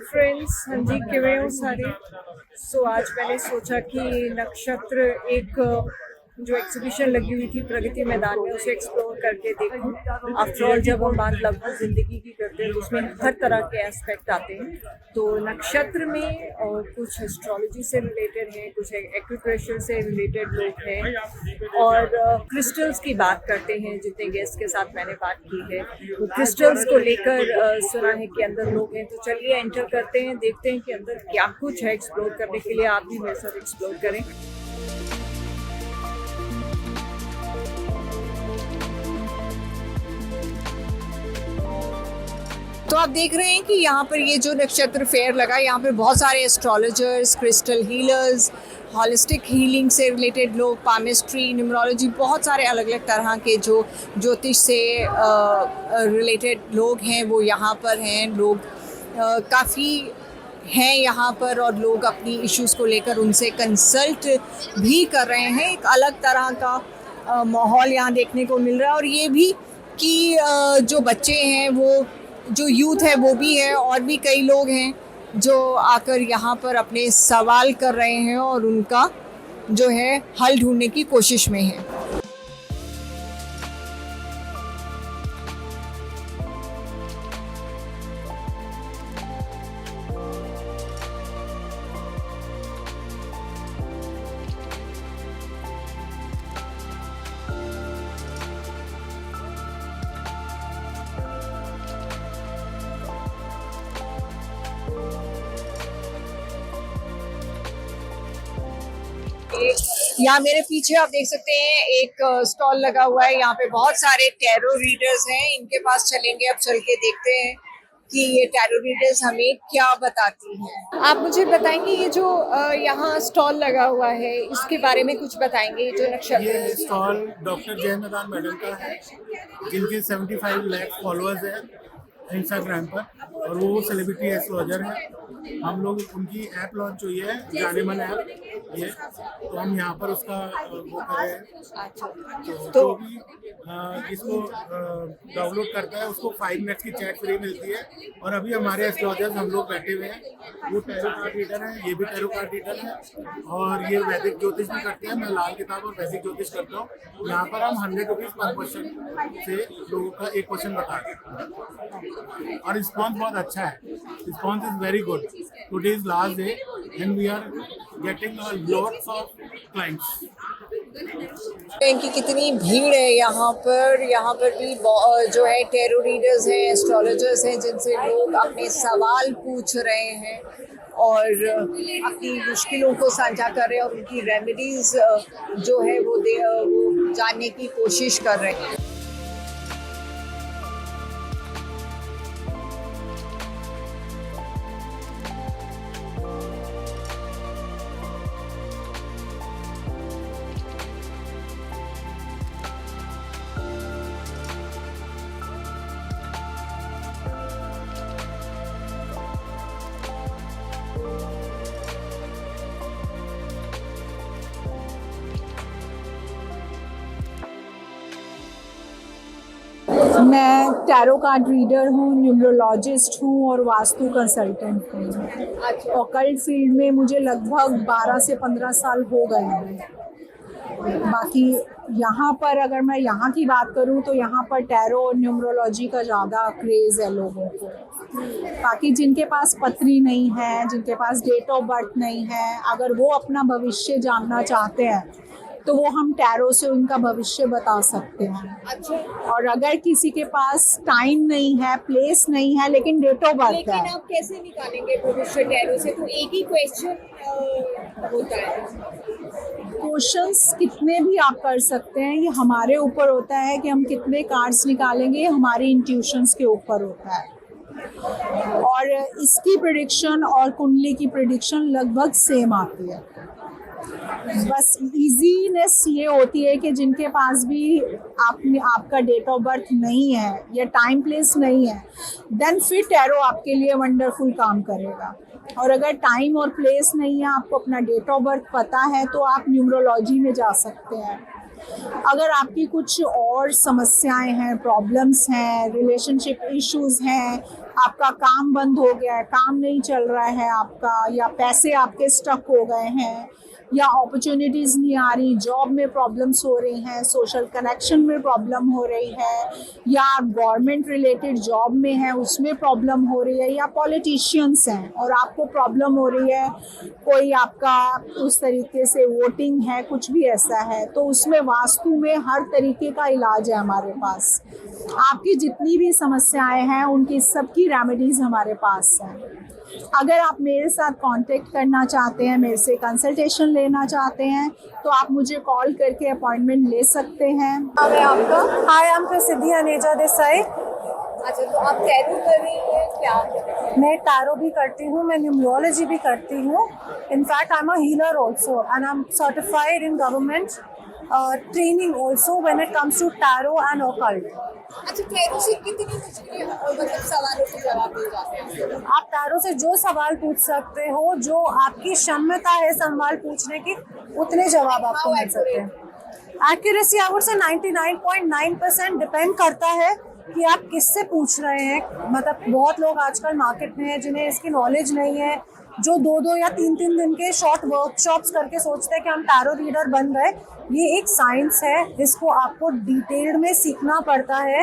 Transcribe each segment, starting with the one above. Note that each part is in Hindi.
फ्रेंड्स, हाँ जी, किਵੇਂ हो सारे। आज मैंने सोचा कि नक्षत्र एक जो एग्जीबिशन लगी हुई थी प्रगति मैदान में उसे एक्सप्लोर करके देखूं। आफ्टर ऑल जब हम बात लगभग जिंदगी की करते हैं तो उसमें हर तरह के एस्पेक्ट आते हैं। तो नक्षत्र में कुछ एस्ट्रोलॉजी से रिलेटेड है, कुछ एक्यूप्रेशर से रिलेटेड लोग हैं और क्रिस्टल्स की बात करते हैं। जितने गेस्ट के साथ मैंने बात की है वो क्रिस्टल्स को लेकर सुना है कि अंदर लोग हैं। तो चलिए एंटर करते हैं, देखते हैं कि अंदर क्या कुछ है एक्सप्लोर करने के लिए। आप भी मेरे साथ एक्सप्लोर करें। तो आप देख रहे हैं कि यहाँ पर ये जो नक्षत्र फेयर लगा, यहाँ पर बहुत सारे astrologers, crystal healers, holistic healing से रिलेटेड लोग, पामिस्ट्री, न्यूमरोलॉजी, बहुत सारे अलग अलग तरह के जो ज्योतिष से रिलेटेड लोग हैं वो यहाँ पर हैं। लोग काफ़ी हैं यहाँ पर और लोग अपनी इश्यूज़ को लेकर उनसे कंसल्ट भी कर रहे हैं। एक अलग तरह का माहौल यहाँ देखने को मिल रहा है। और ये भी कि जो बच्चे हैं, वो जो यूथ है वो भी है और भी कई लोग हैं जो आकर यहाँ पर अपने सवाल कर रहे हैं और उनका जो है हल ढूंढने की कोशिश में है। यहाँ मेरे पीछे आप देख सकते हैं एक स्टॉल लगा हुआ है। यहाँ पे बहुत सारे टैरो रीडर्स हैं। इनके पास चलेंगे, अब चल के देखते हैं कि ये टैरो रीडर्स हमें क्या बताती हैं। आप मुझे बताएंगे ये जो यहाँ स्टॉल लगा हुआ है इसके बारे में कुछ बताएंगे। जो नक्षत्र, ये स्टॉल डॉक्टर जय मैदान मैडम का है, जिनके 75 लाख फॉलोअर्स हैं इंस्टाग्राम पर और वो सेलिब्रिटी एस्ट्रोलॉजर है। हम लोग उनकी ऐप लॉन्च हुई है, जाने मन ऐप, ये तो हम यहाँ पर उसका वो कर रहे हैं। तो जो भी इसको डाउनलोड करता है उसको 5 मिनट्स की चैट फ्री मिलती है। और अभी हमारे एस्ट्रोलॉजर्स हम लोग बैठे हुए हैं, वो टैरो कार्ड रीडर है, ये भी टैरो कार्ड रीडर है और ये वैदिक ज्योतिष भी करते हैं। मैं लाल किताब और वैदिक ज्योतिष करता हूँ। यहाँ पर हम 100 रुपीज़ पर क्वेश्चन से लोगों का एक क्वेश्चन बताते हैं और रिस्पॉन्स बहुत अच्छा है। Response is very good. Today is last day and we are getting lots of clients. इनकी कितनी भीड़ है यहाँ पर। यहाँ पर भी जो है टैरो रीडर्स हैं, एस्ट्रोलॉजर्स हैं, जिनसे लोग अपने सवाल पूछ रहे हैं और अपनी मुश्किलों को साझा कर रहे हैं और उनकी रेमेडीज जो है वो जानने की कोशिश कर रहे हैं। मैं टैरो कार्ड रीडर हूँ, न्यूमरोलॉजिस्ट हूँ और वास्तु कंसल्टेंट हूँ। ऑकल्ट फील्ड में मुझे लगभग 12 से 15 साल हो गए हैं। बाकी यहाँ पर अगर मैं यहाँ की बात करूँ तो यहाँ पर टैरो और न्यूमरोलॉजी का ज़्यादा क्रेज़ है लोगों को। बाकी जिनके पास पत्री नहीं है, जिनके पास डेट ऑफ बर्थ नहीं है, अगर वो अपना भविष्य जानना चाहते हैं तो वो हम टैरो से उनका भविष्य बता सकते हैं। अच्छा। और अगर किसी के पास टाइम नहीं है, प्लेस नहीं है, लेकिन डेट ऑफ बर्थ है, लेकिन आप कैसे निकालेंगे भविष्य टैरो से? तो एक ही क्वेश्चन होता है। क्वेश्चंस कितने भी आप कर सकते हैं, ये हमारे ऊपर होता है कि हम कितने कार्ड्स निकालेंगे, हमारी इंट्यूशंस के ऊपर होता है। और इसकी प्रेडिक्शन और कुंडली की प्रेडिक्शन लगभग सेम आती है। बस इजीनेस ये होती है कि जिनके पास भी आपका डेट ऑफ बर्थ नहीं है या टाइम प्लेस नहीं है, देन फिर टैरो आपके लिए वंडरफुल काम करेगा। और अगर टाइम और प्लेस नहीं है, आपको अपना डेट ऑफ बर्थ पता है, तो आप न्यूमरोलॉजी में जा सकते हैं। अगर आपकी कुछ और समस्याएं हैं, प्रॉब्लम्स हैं, रिलेशनशिप इश्यूज हैं, आपका काम बंद हो गया है, काम नहीं चल रहा है आपका, या पैसे आपके स्टक हो गए हैं, या अपॉर्चुनिटीज़ नहीं आ रही, जॉब में प्रॉब्लम्स हो रही हैं, सोशल कनेक्शन में प्रॉब्लम हो रही है, या गवर्नमेंट रिलेटेड जॉब में है उसमें प्रॉब्लम हो रही है, या पॉलिटिशियंस हैं और आपको प्रॉब्लम हो रही है, कोई आपका उस तरीके से वोटिंग है, कुछ भी ऐसा है, तो उसमें वास्तु में हर तरीके का इलाज है हमारे पास। आपकी जितनी भी समस्याएं हैं उनकी सबकी रेमेडीज़ हमारे पास हैं। अगर आप मेरे साथ कांटेक्ट करना चाहते हैं, मेरे से कंसल्टेशन लेना चाहते हैं, तो आप मुझे कॉल करके अपॉइंटमेंट ले सकते हैं। नाम है आपका? हाय, आई एम प्रसिद्धि अनेजा देसाई। अच्छा, तो आप टैरो कर रही हैं क्या? मैं टैरो भी करती हूँ, मैं न्यूमरोलॉजी भी करती हूँ। In fact I am a healer also and I am certified in government training also when it comes to tarot and occult. अच्छा, टैरो से कितनी मुश्किलें मतलब सवालों के जवाब मिल जाते हैं? आप टैरो से जो सवाल पूछ सकते हो, जो आपकी क्षमता है सवाल पूछने की, उतने जवाब आपको मिल सकते हैं। Accuracy I would say 99.9% depend करता है कि आप किससे पूछ रहे हैं। मतलब बहुत लोग आजकल मार्केट में हैं जिन्हें इसकी नॉलेज नहीं है, जो 2-2 या 3-3 दिन के शॉर्ट वर्कशॉप्स करके सोचते हैं कि हम टैरो रीडर बन गए। ये एक साइंस है, इसको आपको डिटेल में सीखना पड़ता है।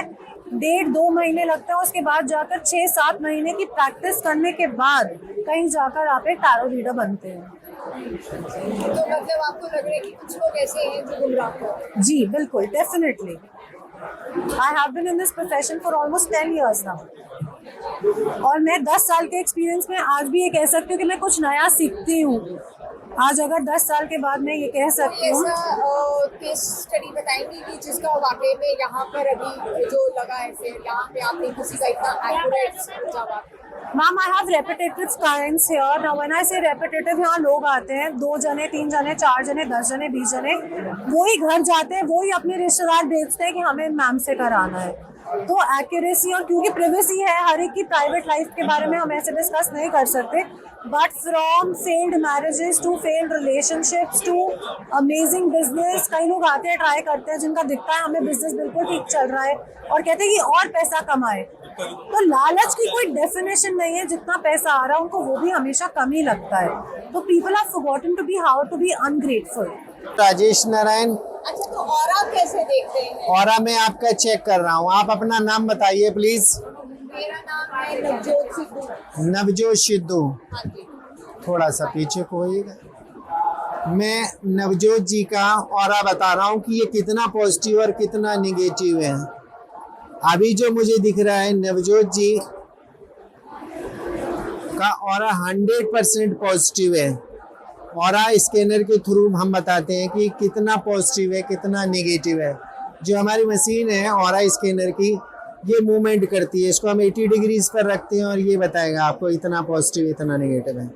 1.5-2 महीने लगते हैं, उसके बाद जाकर 6-7 महीने की प्रैक्टिस करने के बाद कहीं जाकर आप एक टैरो रीडर बनते हैं। तो मतलब आपको लग रहा है कि कुछ लोग ऐसे हैं जो गुमराह हैं? जी बिल्कुल, definitely. I have been in this profession for almost 10 years now, और मैं 10 साल के एक्सपीरियंस में आज भी ये कह सकती हूँ कि मैं कुछ नया सीखती हूँ। आज अगर 10 साल के बाद मैं ये कह सकती हूँ। ऐसा केस स्टडी बताएंगी कि जिसका वाकई में यहाँ पर अभी जो लगा है, फिर यहाँ पे आपने किसी का इतना एक्यूरेट जवाब? Ma'am, I have repetitive clients here. Now when I से रेपिटेटिव, यहाँ लोग आते हैं 2 जने, 3 जने, 4 जने, 10 जने, 20 जने, वही घर जाते हैं, वही अपने रिश्तेदार भेजते हैं कि हमें मैम से कराना है। तो एक्यूरेसी, और क्योंकि प्राइवेसी है, हर एक की प्राइवेट लाइफ के बारे में हम ऐसे डिस्कस नहीं कर सकते, but from failed marriages to failed relationships to amazing business, कई लोग आते हैं, ट्राई करते हैं, जिनका दिखता है हमें बिजनेस बिल्कुल ठीक चल रहा है और कहते हैं कि और पैसा कमाए। तो लालच की कोई डेफिनेशन नहीं है, जितना पैसा आ रहा है उनको वो भी हमेशा कम ही लगता है। तो people have forgotten to be how to be ungrateful. Rajesh Narayan. अच्छा, तो ऑरा कैसे देखते हैं? ऑरा मैं आपका चेक कर रहा हूँ, आप अपना नाम बताइए प्लीज। मेरा नाम है नवजोत सिद्धू। नवजोत सिद्धू, हाँ जी। थोड़ा सा पीछे को होइएगा। मैं नवजोत जी का ऑरा बता रहा हूँ कि ये कितना पॉजिटिव और कितना निगेटिव है। अभी जो मुझे दिख रहा है, नवजोत जी का ऑरा 100% पॉजिटिव है। ऑरा स्कैनर के थ्रू हम बताते हैं कि कितना पॉजिटिव है, कितना नेगेटिव है। जो हमारी मशीन है ऑरा स्कैनर की, ये मूवमेंट करती है, इसको हम 80 डिग्रीज पर रखते हैं और ये बताएगा आपको इतना पॉजिटिव, इतना नेगेटिव है।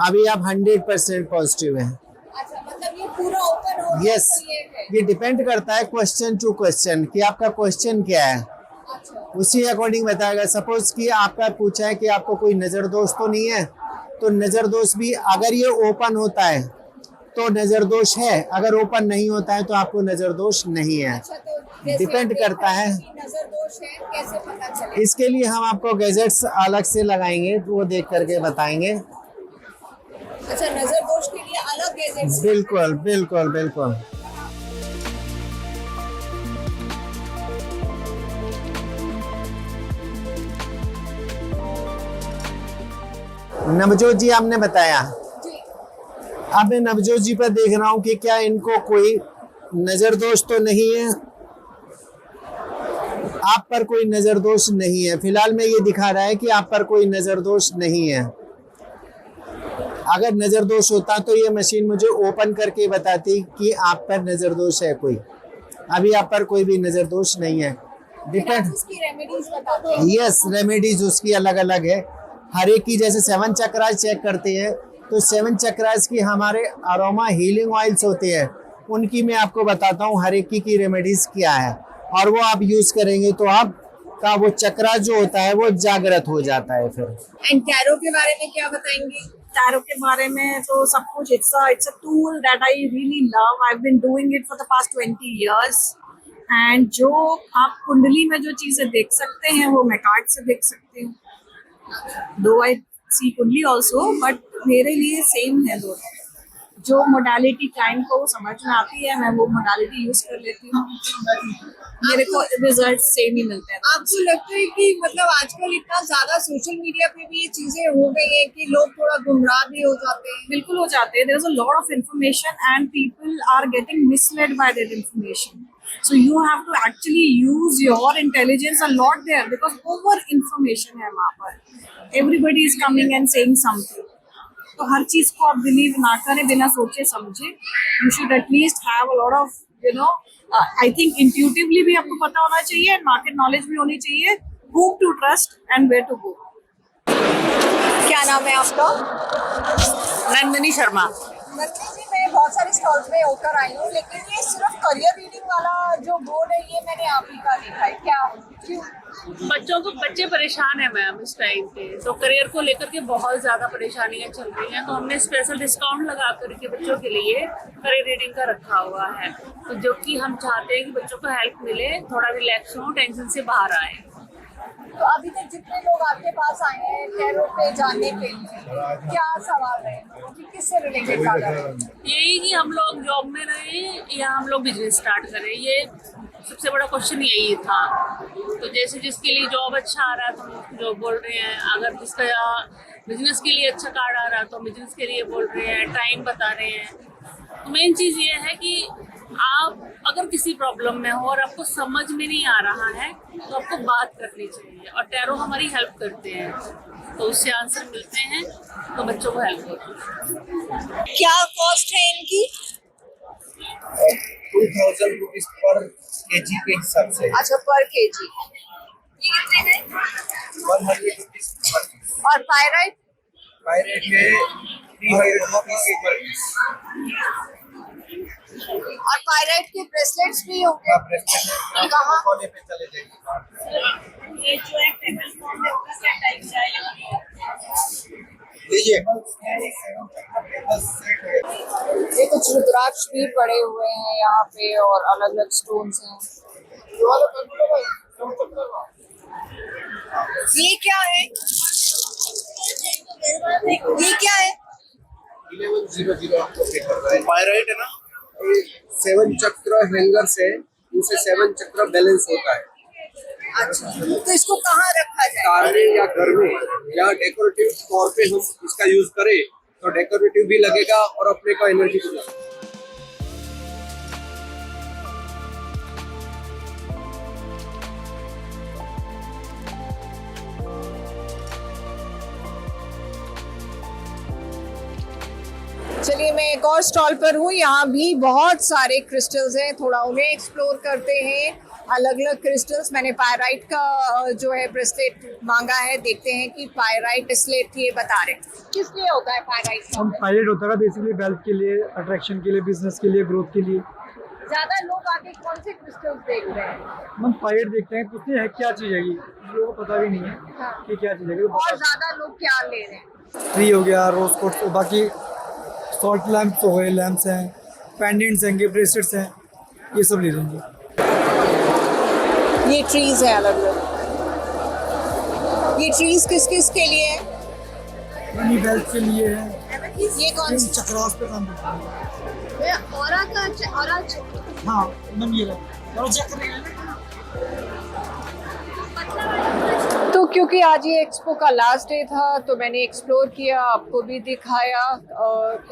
अभी आप 100% पॉजिटिव है। अच्छा, मतलब ये पूरा ओपन हो? यस, ये डिपेंड करता है क्वेश्चन टू क्वेश्चन कि आपका क्वेश्चन क्या है, अच्छा। उसी अकॉर्डिंग बताएगा। सपोज कि आपका पूछा है कि आपको कोई नज़र दोष तो नहीं है, तो नज़र दोष भी अगर ये ओपन होता है तो नज़र दोष है, अगर ओपन नहीं होता है तो आपको नज़र दोष नहीं है। अच्छा, तो डिपेंड करता है। नजर दोष है, कैसे पता चले? इसके लिए हम आपको गैजेट्स अलग से लगाएंगे, वो देख करके बताएंगे। अच्छा, नजर दोष के लिए अलग गैजेट्स? बिल्कुल बिल्कुल बिल्कुल। नवजोत जी आपने बताया, जी। अब मैं नवजोत जी पर देख रहा हूँ कि क्या इनको कोई नजर दोष तो नहीं है। आप पर कोई नजर दोष नहीं है, फिलहाल में ये दिखा रहा है कि आप पर कोई नजर दोष नहीं है। अगर नजर दोष होता तो ये मशीन मुझे ओपन करके बताती कि आप पर नजर दोष है कोई। अभी आप पर कोई भी नजर दोष नहीं है। डिपेंड, उसकी रेमेडीज बताते हैं? यस, रेमेडीज उसकी अलग अलग है। हर एक की जैसे 7 चक्रास चेक करते हैं, तो 7 चक्रास की हमारे अरोमा हीलिंग ऑयल्स होते हैं, उनकी मैं आपको बताता हूँ हर एक की रेमेडीज क्या है, और वो आप यूज करेंगे तो आपका वो चक्रा जो होता है वो जागृत हो जाता है। फिर एंड टैरो के बारे में क्या बताएंगे? टैरो के बारे में तो सब कुछ it's a tool that I really love. I have been doing it for the past 20 years. And जो आप कुंडली में जो चीजें देख सकते हैं वो मैं कार्ड से देख सकती हूँ. दो आई सी कुंडली ऑल्सो, बट मेरे लिए सेम है दोनों. जो मोडालिटी क्लाइंट को समझ में आती है मैं वो मोडालिटी यूज कर लेती हूँ. मेरे को रिजल्ट सेम ही मिलते हैं. आपको लगता है कि मतलब आजकल इतना ज्यादा सोशल मीडिया पे भी ये चीजें हो गई हैं कि लोग थोड़ा गुमराह भी हो जाते हैं? बिल्कुल हो जाते हैं. There is a lot of information and people are getting misled by that information. So you have to actually use your intelligence a lot there because over information है वहाँ पर. Everybody is coming and saying something. तो हर चीज को आप बिलीव ना करें बिना सोचे समझे. You should at least have a lot of I think intuitively भी आपको पता होना चाहिए and market knowledge भी होनी चाहिए. Whom to trust and where to go. क्या नाम है आपका? नंदिनी शर्मा. नंदिनी जी, मैं बहुत सारे स्टॉल्स में होकर आई हूँ, लेकिन ये सिर्फ करियर रीडिंग वाला जो बोर्ड है ये मैंने आप ही का देखा है. क्या क्यों? बच्चे परेशान है मैम इस टाइम पे, तो करियर को लेकर के बहुत ज़्यादा परेशानियां चल रही हैं. तो हमने स्पेशल डिस्काउंट लगा करके बच्चों के लिए करियर रीडिंग का रखा हुआ है. तो जो कि हम चाहते हैं कि बच्चों को हेल्प मिले, थोड़ा रिलैक्स हो, टेंशन से बाहर आए. तो अभी तक जितने लोग आपके पास आए हैं टैरो पे जानने के लिए, क्या सवाल है कि किससे रिलेटेड ज्यादा है? यही कि हम लोग जॉब में रहें या हम लोग बिजनेस स्टार्ट करें, ये सबसे बड़ा क्वेश्चन यही था. तो जैसे जिसके लिए जॉब अच्छा आ रहा है तो हम जॉब बोल रहे हैं, अगर जिसका बिजनेस के लिए अच्छा कार्ड आ रहा है तो बिजनेस के लिए बोल रहे हैं, टाइम बता रहे हैं. तो मेन चीज़ ये है कि आप अगर किसी प्रॉब्लम में हो और आपको समझ में नहीं आ रहा है तो आपको बात करनी चाहिए, और टैरो हमारी हेल्प करते हैं तो उससे आंसर मिलते हैं, तो बच्चों को हेल्प होती है. क्या कॉस्ट है इनकी? 2000 रुपीज पर केजी के हिसाब से. अच्छा, पर केजी. ये कितने है? 100 रुपीज पर पीस. और पायराइट? पायरेट है 300 रुपीज पर पीस. और पायराइट के ब्रेसलेट्स भी होंगे? आप रेस्टोरेंट कहाँ? कोने पे चले जाइए. ये जो है टेबल फॉर्म में उसका क्या टाइप चाहिए? लीजिए. ये कुछ रुद्राक्ष भी पड़े हुए हैं यहाँ पे और अलग अलग स्टोन्स हैं. ये क्या है? ये क्या है? 1100 आपको पे कर रहा है. पायराइट है ना? 7 चक्र हैंगर से उनसे 7 चक्र बैलेंस होता है. अच्छा, तो इसको कहाँ रखा जाए? कार में या घर में या डेकोरेटिव तौर पे हम इसका यूज करें तो डेकोरेटिव भी लगेगा और अपने को एनर्जी भी लगेगा. चलिए, मैं एक और स्टॉल पर हूँ. यहाँ भी बहुत सारे क्रिस्टल्स हैं, थोड़ा उन्हें एक्सप्लोर करते हैं. अलग अलग क्रिस्टल्स. मैंने पायराइट का जो है ब्रेसलेट मांगा है. देखते हैं कि पायराइट ब्रेसलेट ये बता रहे किस लिए होता है पायराइट का? पायरेट होता है बेसिकली वेल्थ के लिए, अट्रैक्शन के लिए, बिजनेस के लिए, ग्रोथ के लिए. ज्यादा लोग आके कौन से क्रिस्टल्स देख रहे हैं? हम पायरेट देखते हैं, पूछते हैं क्या चीज़ है ये, लोगों को पता भी नहीं है हाँ. कि क्या चीज़ है. और ज्यादा लोग क्या ले रहे हैं? ट्री हो गया, रोज कोट्स, बाकी सॉल्ट लैम्प्स हो गए, लैम्प्स हैं, पेंडेंट्स हैं, ब्रेसलेट्स हैं, ये सब ले लेंगे. ये ट्रीज है अलग अलग. ये ट्रीज किस किस के लिए है? मनी वेल्थ के लिए है. ये कौन सी? चक्रास पे काम करता है. औरा का औरा हाँ, मन ये रहा और चक्र है. तो क्योंकि आज ये एक्सपो का लास्ट डे था तो मैंने एक्सप्लोर किया, आपको भी दिखाया.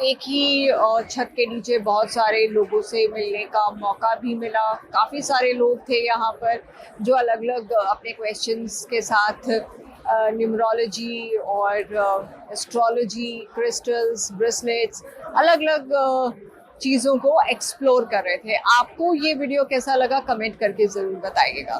एक ही छत के नीचे बहुत सारे लोगों से मिलने का मौका भी मिला. काफ़ी सारे लोग थे यहाँ पर जो अलग अलग अपने क्वेश्चंस के साथ न्यूमरोलॉजी और एस्ट्रोलॉजी, क्रिस्टल्स, ब्रेसलेट्स, अलग अलग चीज़ों को एक्सप्लोर कर रहे थे. आपको ये वीडियो कैसा लगा कमेंट करके ज़रूर बताइएगा.